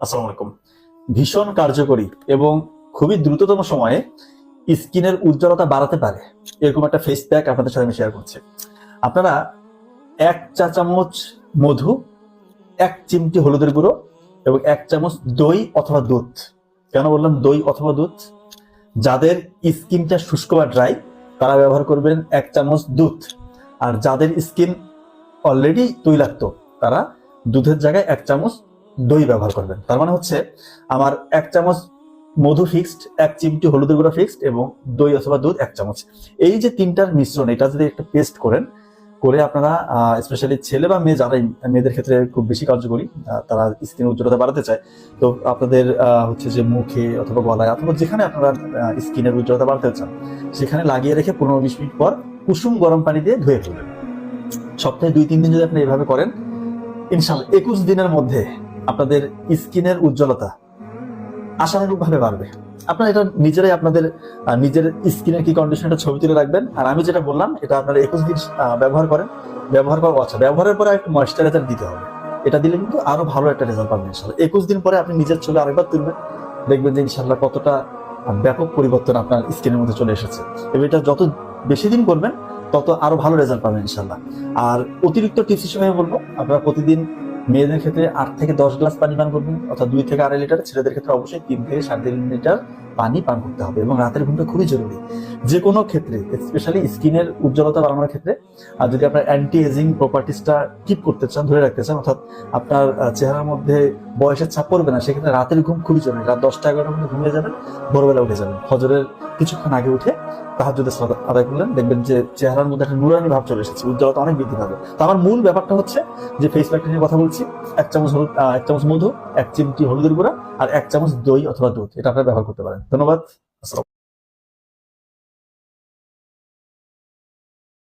আসসালামু আলাইকুম। ভীষণ কার্যকরী এবং খুবই দ্রুততম সময়ে স্কিনের উজ্জ্বলতা বাড়াতে পারে এরকম একটা ফেস প্যাক আপনাদের সাথে আমি শেয়ার করছি। আপনারা 1 চা চামচ মধু, 1 চিমটি হলুদের গুঁড়ো এবং 1 চামচ দই অথবা দুধ। কেন বললাম দই অথবা দুধ? যাদের স্কিনটা শুষ্ক বা ড্রাই তারা ব্যবহার করবেন 1 চামচ দুধ, আর যাদের স্কিন অলরেডি তৈলাক্ত তারা দুধের জায়গায় 1 চামচ দই ব্যবহার করবেন। তার মানে হচ্ছে আমার 1 চামচ মধু ফিক্সড, 1 চিমটি হলুদের গুঁড়া ফিক্সড এবং দই অথবা দুধ 1 চামচ। এই যে তিনটার মিশ্রণ, এটা যদি একটা পেস্ট করে আপনারা স্পেশালি ছেলে বা মেয়ে, যারা মেয়েদের ক্ষেত্রে খুব বেশি কার্যকরী, তারা স্কিন উজ্জ্বলতা বাড়াতে চায়, তো আপনাদের হচ্ছে যে মুখে অথবা গলায় অথবা যেখানে আপনারা স্কিনের উজ্জ্বলতা বাড়াতে চান সেখানে লাগিয়ে রেখে 15-20 মিনিট পর কুসুম গরম পানি দিয়ে ধুয়ে ফেলবেন। সপ্তাহে 2-3 দিন যদি আপনি এভাবে করেন, ইনশাআল্লাহ 21 দিনের মধ্যে আপনাদের স্কিনের উজ্জ্বলতা আশানুরূপ ভাবে বাড়বে। আপনারা এটা নিজেরাই আপনাদের নিজের স্কিনের কি কন্ডিশন এটা ছবি তুলে রাখবেন। আর আমি যেটা বললাম এটা আপনারা 21 দিন ব্যবহার করেন। ব্যবহারের পরে একটু ময়েশ্চারাইজার দিতে হবে। এটা দিলে কিন্তু আরো ভালো একটা রেজাল্ট পাবেন ইনশাআল্লাহ। 21 দিন পরে আপনি নিজের ছবি আরেকবার তুলবেন, দেখবেন যে ইনশাআল্লাহ কতটা ব্যাপক পরিবর্তন আপনার স্কিনের মধ্যে চলে এসেছে। এবং এটা যত বেশি দিন করবেন তত আরো ভালো রেজাল্ট পাবেন ইনশাআল্লাহ। আর অতিরিক্ত টিপস হিসেবে বলবো, আপনারা প্রতিদিন মেয়েদের ক্ষেত্রে 8 থেকে 10 গ্লাস পানি পান করবেন, অর্থাৎ 2 থেকে 2.5 লিটার। ছেলেদের ক্ষেত্রে অবশ্যই 3 থেকে 3.5 লিটার পানি পান করতে হবে। এবং রাতের ঘুমটা খুবই জরুরি যে কোনো ক্ষেত্রে, স্পেশালি স্কিনের উজ্জ্বলতা বাড়ানোর ক্ষেত্রে। আর যদি আপনার অ্যান্টি এজিং প্রপার্টিসটা কিপ করতে চান, ধরে রাখতে চান, অর্থাৎ আপনার চেহারার মধ্যে বয়সের ছাপ পড়বে না, সেক্ষেত্রে রাতের ঘুম খুবই জরুরি। রাত 10টা-11টার মধ্যে ঘুমিয়ে যাবেন, ভোরবেলা উঠে যাবেন। ফজরের কিছুক্ষণ আগে উঠে তাহাজ্জুদের সালাত আদায় করলেন, দেখবেন যে চেহারার মধ্যে একটা নুরানি ভাব চলে এসেছে, উজ্জ্বলতা অনেক বৃদ্ধি পাবে। তো আমার মূল ব্যাপারটা হচ্ছে যে ফেস প্যাকটা নিয়ে কথা বলছি। 1 চামচ মধু, 1 চিমটি হলুদের গুঁড়া আর 1 চামচ দই অথবা দুধ, এটা আপনারা ব্যবহার করতে পারেন। ধন্যবাদ।